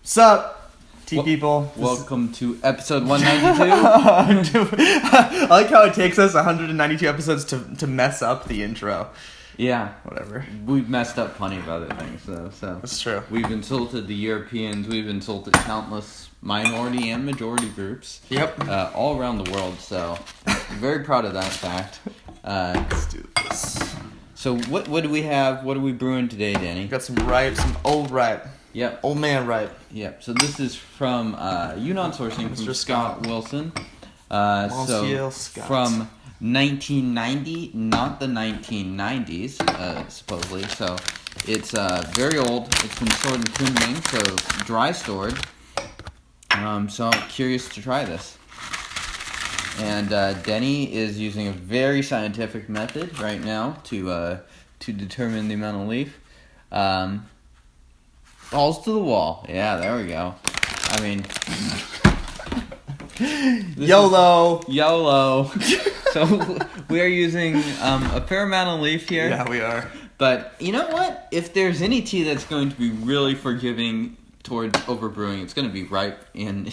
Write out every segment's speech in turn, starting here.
Sup, tea people? Welcome to episode 192. I like how it takes us 192 episodes to mess up the intro. Yeah, Whatever. we've messed up plenty of other things, though. So That's true. we've insulted the Europeans. We've insulted countless minority and majority groups. Yep. All around the world. So very proud of that fact. Let's do this. So what do we have? What are we brewing today, Danny? Got some ripe, some old ripe. Yep. Old man ripe. Yep. So this is from Yunnan Sourcing from Mr. Scott Wilson. Monsieur Scott. From 1990, not the 1990s, supposedly. So it's very old. It's been stored in Kunming, so dry stored. So I'm curious to try this. And Denny is using a very scientific method right now to determine the amount of leaf. Balls to the wall. Yeah, there we go. I mean, YOLO. YOLO. So we are using a fair amount of leaf here. Yeah, we are. But you know what? If there's any tea that's going to be really forgiving towards overbrewing, it's going to be ripe. And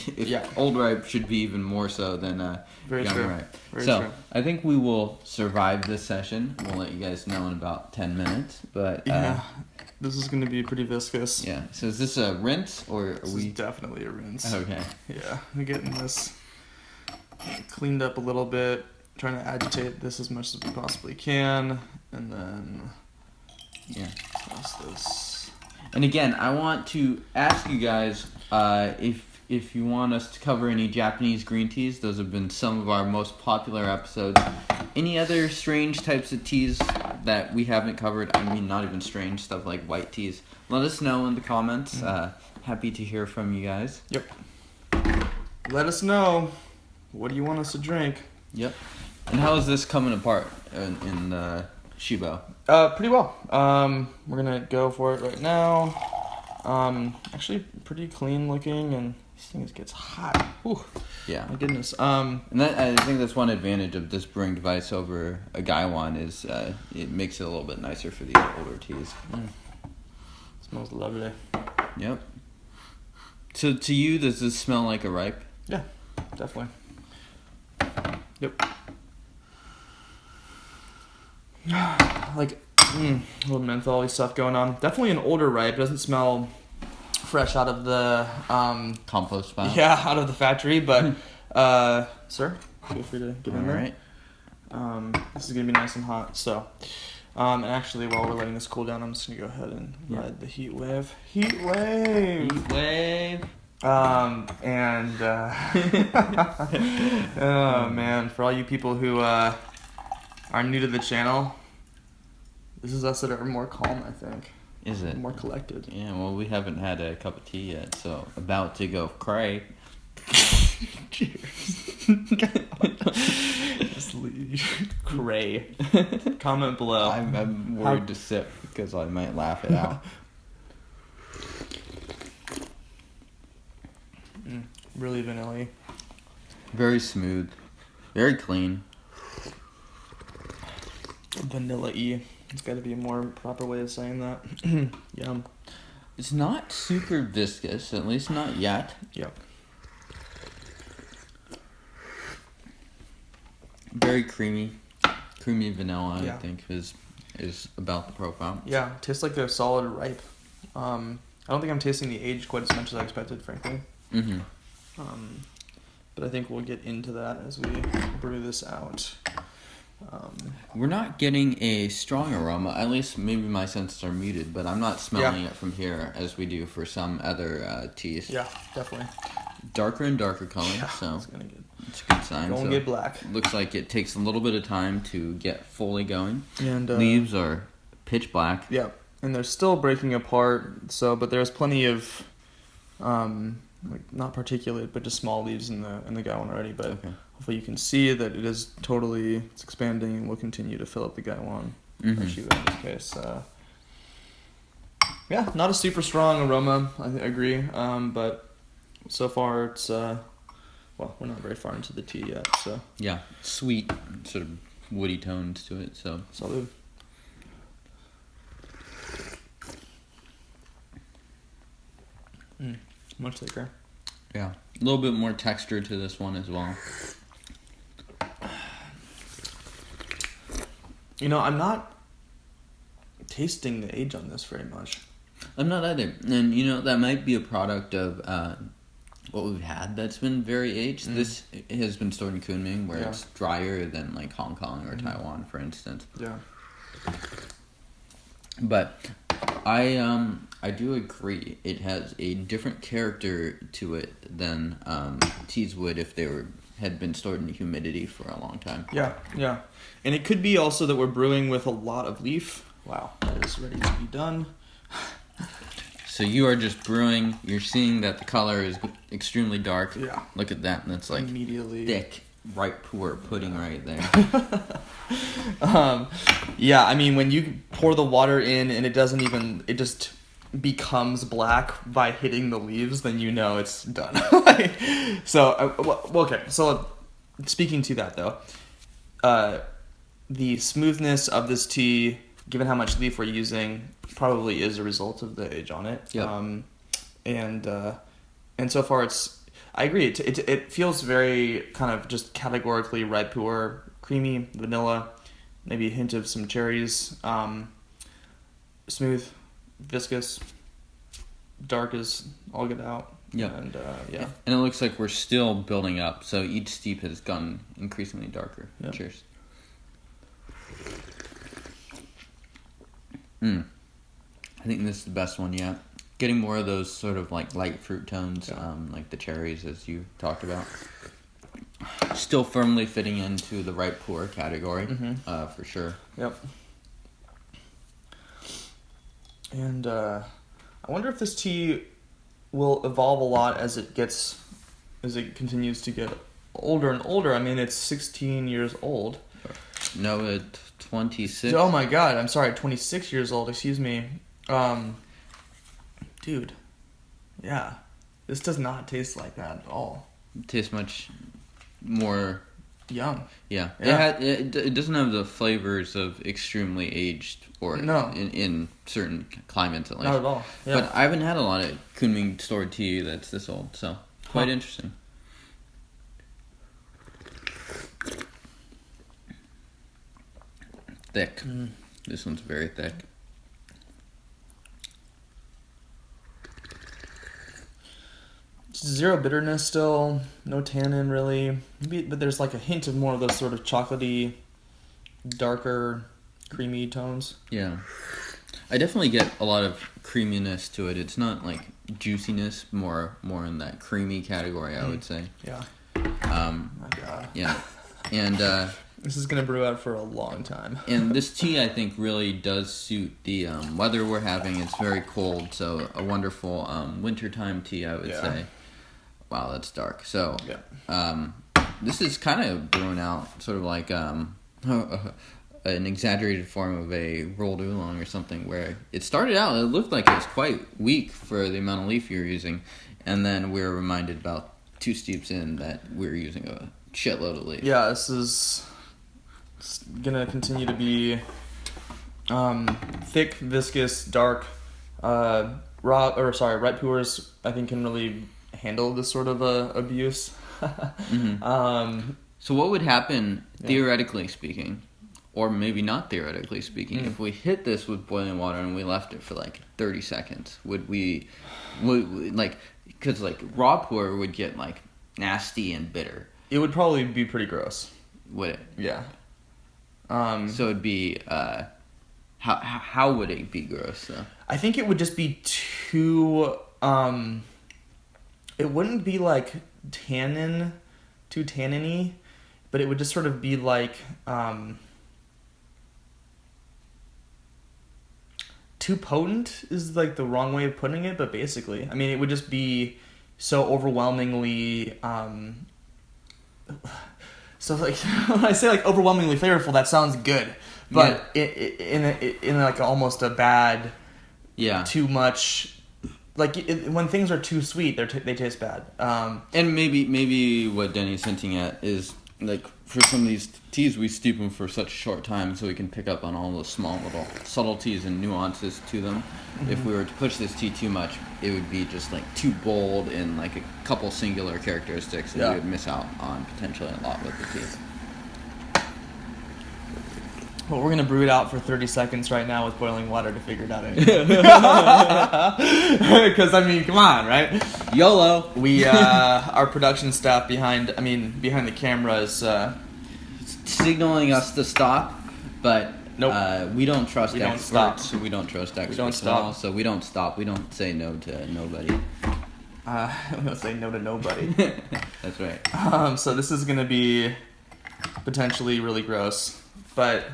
old ripe should be even more so than Very young true. ripe. Very so true. I think we will survive this session. We'll let you guys know in about 10 minutes. But Yeah. This is going to be pretty viscous. yeah. So is this a rinse or are This we? is definitely a rinse. Okay. Yeah, I'm getting this cleaned up a little bit. Trying to agitate this as much as we possibly can. And then Yeah. toss this. And again, I want to ask you guys if you want us to cover any Japanese green teas. Those have been some of our most popular episodes. Any other strange types of teas that we haven't covered? I mean, not even strange stuff like white teas. Let us know in the comments. Happy to hear from you guys. Yep. Let us know. What do you want us to drink? Yep. And how is this coming apart in Shibo? Pretty well. We're gonna go for it right now. Actually pretty clean looking, and these things gets hot. Whew. Yeah. My goodness. And that, I think that's one advantage of this brewing device over a Gaiwan is it makes it a little bit nicer for these older teas. Smells lovely. Yep. So to you, does this smell like a ripe? Yeah, definitely. Yep. Like, a little menthol-y stuff going on. Definitely an older ripe. It doesn't smell fresh out of the Compost pile? yeah, out of the factory, but sir, feel free to get in there. Alright. This is gonna be nice and hot, so and actually while we're letting this cool down, I'm just gonna go ahead and ride the heat wave. Heat wave. Heat wave. And oh man, for all you people who are new to the channel, this is us that are more calm, I think. Is it? More collected. Yeah, well, we haven't had a cup of tea yet, so about to go cray. Cheers. Just leave. Cray. Comment below. I'm worried to sip because I might laugh it out. Really vanilla-y. Very smooth. Very clean. Vanilla-y. It's got to be a more proper way of saying that. Yum. It's not super viscous, at least not yet. Yep. Very creamy. Creamy vanilla, Yeah. I think, is about the profile. Yeah, tastes like they're solid ripe. I don't think I'm tasting the age quite as much as I expected, frankly. Mm-hmm. But I think we'll get into that as we brew this out. We're not getting a strong aroma. At least maybe my senses are muted, but I'm not smelling it from here as we do for some other teas. Yeah, definitely. Darker and darker color, Yeah, so it's gonna get. it's a good sign. Don't So get black. looks like it takes a little bit of time to get fully going. And Leaves are pitch black. Yeah, and they're still breaking apart. So, but there's plenty of, like not particulate, but just small leaves in the guy one already. But Okay. hopefully you can see that it is totally it's expanding and will continue to fill up the guy one. Mhm. Shiva in this case. Yeah, not a super strong aroma. I agree. But so far it's well, we're not very far into the tea yet, so Yeah, sweet, sort of woody tones to it. So salud. Much thicker. Yeah. A little bit more texture to this one as well. You know, I'm not tasting the age on this very much. I'm not either. And, you know, that might be a product of what we've had that's been very aged. This has been stored in Kunming, where it's drier than, like, Hong Kong or Taiwan, for instance. Yeah. But I do agree. It has a different character to it than teas would if they had been stored in humidity for a long time. Yeah, yeah. And it could be also that we're brewing with a lot of leaf. Wow, that is ready to be done. So you are just brewing. You're seeing that the color is extremely dark. Yeah. Look at that, and that's like immediately thick, ripe pu'erh pudding right there. Yeah, I mean, when you pour the water in and it just becomes black by hitting the leaves, then you know it's done. Okay. So speaking to that though, the smoothness of this tea, given how much leaf we're using, probably is a result of the age on it. Yep. And so far I agree. It feels very kind of just categorically ripe pu'erh, creamy, vanilla, maybe a hint of some cherries, smooth, viscous, dark as all get out. Yeah. And And it looks like we're still building up, so each steep has gotten increasingly darker. Yep. Cheers. I think this is the best one yet. Getting more of those sort of like light fruit tones, like the cherries as you talked about. Still firmly fitting into the ripe pu'erh category, for sure. Yep. And I wonder if this tea will evolve a lot as it continues to get older and older. I mean, it's 16 years old. No, at 26. Oh my god, I'm sorry, 26 years old, excuse me. Dude, yeah, this does not taste like that at all. It tastes much more young. Yeah, Yeah. it doesn't have the flavors of extremely aged or No. in certain climates at least. Not at all. Yeah. But I haven't had a lot of Kunming stored tea that's this old, so quite interesting. Thick. This one's very thick. Zero bitterness still, no tannin really. Maybe, but there's like a hint of more of those sort of chocolatey, darker, creamy tones. Yeah. I definitely get a lot of creaminess to it. It's not like juiciness, more in that creamy category, I would say. Yeah. My God. Yeah. And this is gonna brew out for a long time. and this tea, I think, really does suit the weather we're having. It's very cold, so a wonderful wintertime tea, I would say. Wow, that's dark. So, this is kind of brewing out sort of like an exaggerated form of a rolled oolong or something, where it started out, it looked like it was quite weak for the amount of leaf you're using, and then we were reminded about 2 steeps in that we're using a shitload of leaf. Yeah, this is gonna continue to be thick, viscous, dark. Ripe pu'erhs, I think, can really handle this sort of abuse. So what would happen, theoretically speaking, or maybe not theoretically speaking, if we hit this with boiling water and we left it for like 30 seconds? Would like, because like raw pu'erh would get like nasty and bitter. It would probably be pretty gross. Would it? Yeah. So it'd be how would it be gross though? I think it would just be too. It wouldn't be like too tanniny, but it would just sort of be like too potent is like the wrong way of putting it, but basically, I mean, it would just be so overwhelmingly. So like when I say like overwhelmingly flavorful, that sounds good, but in like almost a bad, too much. Like when things are too sweet, they taste bad. And maybe what Denny's hinting at is like for some of these teas, we steep them for such a short time so we can pick up on all those small little subtleties and nuances to them. Mm-hmm. If we were to push this tea too much, it would be just like too bold in like a couple singular characteristics, and we would miss out on potentially a lot with the tea. Well, we're going to brew it out for 30 seconds right now with boiling water to figure it out anyway. Because, I mean, come on, right? YOLO! We, our production staff behind the camera is... signaling us to stop, but nope. We don't trust we experts. Don't stop. We don't trust experts we don't stop. at all, so we don't stop. We don't say no to nobody. We don't say no to nobody. That's right. So this is going to be potentially really gross, but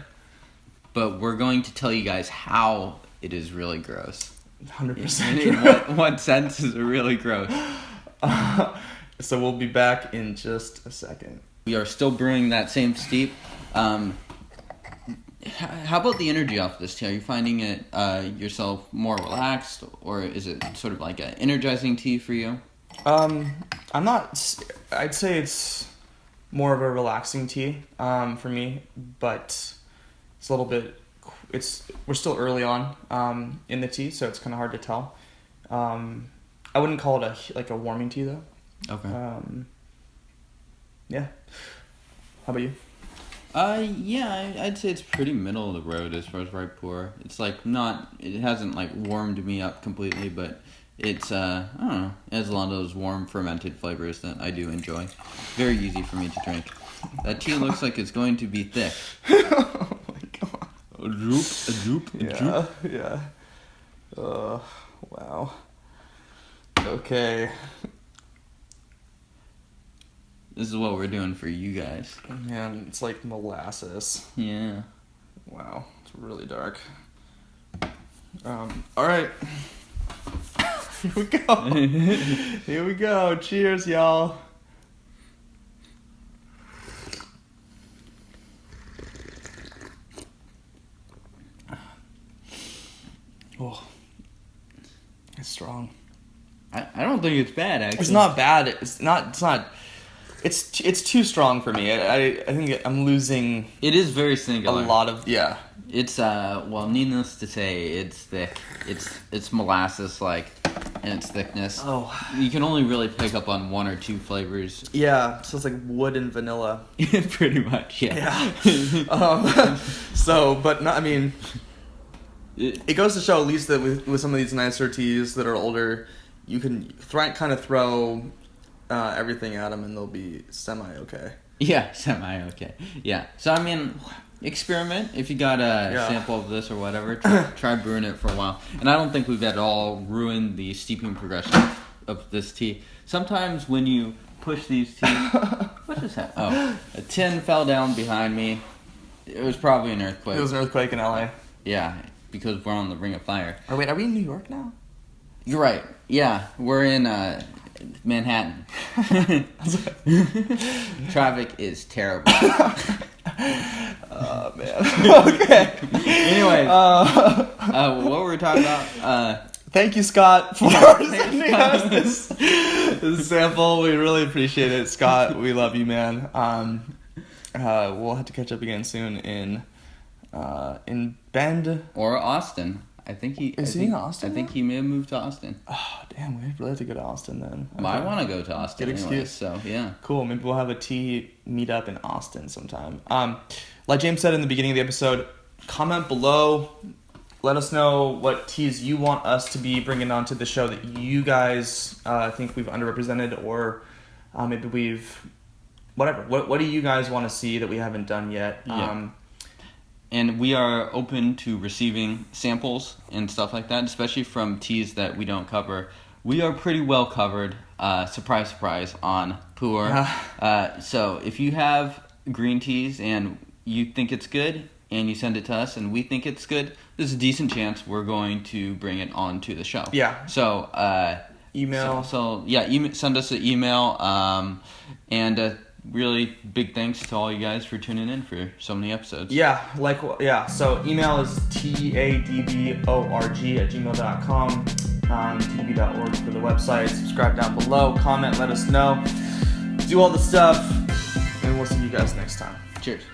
we're going to tell you guys how it is really gross. 100%. In what sense is it really gross? So we'll be back in just a second. We are still brewing that same steep. How about the energy off this tea? Are you finding it yourself more relaxed, or is it sort of like an energizing tea for you? I'm not. I'd say it's more of a relaxing tea for me, but it's a little bit. We're still early on in the tea, so it's kind of hard to tell. I wouldn't call it a warming tea though. Okay. Yeah. How about you? Yeah, I'd say it's pretty middle of the road as far as right Pu'erh. It's like it hasn't like warmed me up completely, but it's I don't know, it has a lot of those warm fermented flavors that I do enjoy. Very easy for me to drink. That tea looks like it's going to be thick. Oh my god. A droop. Yeah. Wow. Okay. This is what we're doing for you guys. Man, it's like molasses. Yeah. Wow, it's really dark. All right. Here we go. Here we go. Cheers, y'all. Oh, it's strong. I don't think it's bad, actually. It's not bad. It's not. It's too strong for me. I think I'm losing. It is very singular. A lot of It's well, needless to say, it's thick. It's molasses like, in its thickness. Oh. You can only really pick up on one or two flavors. Yeah, so it's like wood and vanilla. Pretty much. Yeah. So, but not. I mean, it goes to show at least that with some of these nicer teas that are older, you can kind of throw everything at them and they'll be semi-okay. Yeah, semi-okay. Yeah. So, I mean, experiment. If you got a sample of this or whatever, try brewing it for a while. And I don't think we've at all ruined the steeping progression of this tea. Sometimes when you push these teas... What just happened? Oh, a tin fell down behind me. It was probably an earthquake. It was an earthquake in LA. Yeah, because we're on the ring of fire. Oh, wait, are we in New York now? You're right. Yeah, we're in Manhattan. Traffic is terrible. Oh, man. Okay. Anyways, what were we talking about? Thank you, Scott, for sending us this sample. We really appreciate it, Scott. We love you, man. We'll have to catch up again soon in Bend or Austin. I think he is he in Austin? I think he may have moved to Austin. Oh, damn! We really have to go to Austin then. Well, I want to go to Austin. Good anyway, excuse. So yeah, cool. Maybe we'll have a tea meetup in Austin sometime. Like James said in the beginning of the episode, comment below. Let us know what teas you want us to be bringing onto the show that you guys think we've underrepresented, or maybe we've whatever. What do you guys want to see that we haven't done yet? Yeah. And we are open to receiving samples and stuff like that, especially from teas that we don't cover. We are pretty well covered, surprise, surprise, on Pu'erh. So if you have green teas and you think it's good, and you send it to us and we think it's good, there's a decent chance we're going to bring it onto the show. Yeah. So email. So yeah, send us an email. And really big thanks to all you guys for tuning in for so many episodes. Yeah, so email is tadborg@gmail.com, tdb.org for the website. Subscribe down below, comment, let us know, do all the stuff, and we'll see you guys next time. Cheers. Cheers.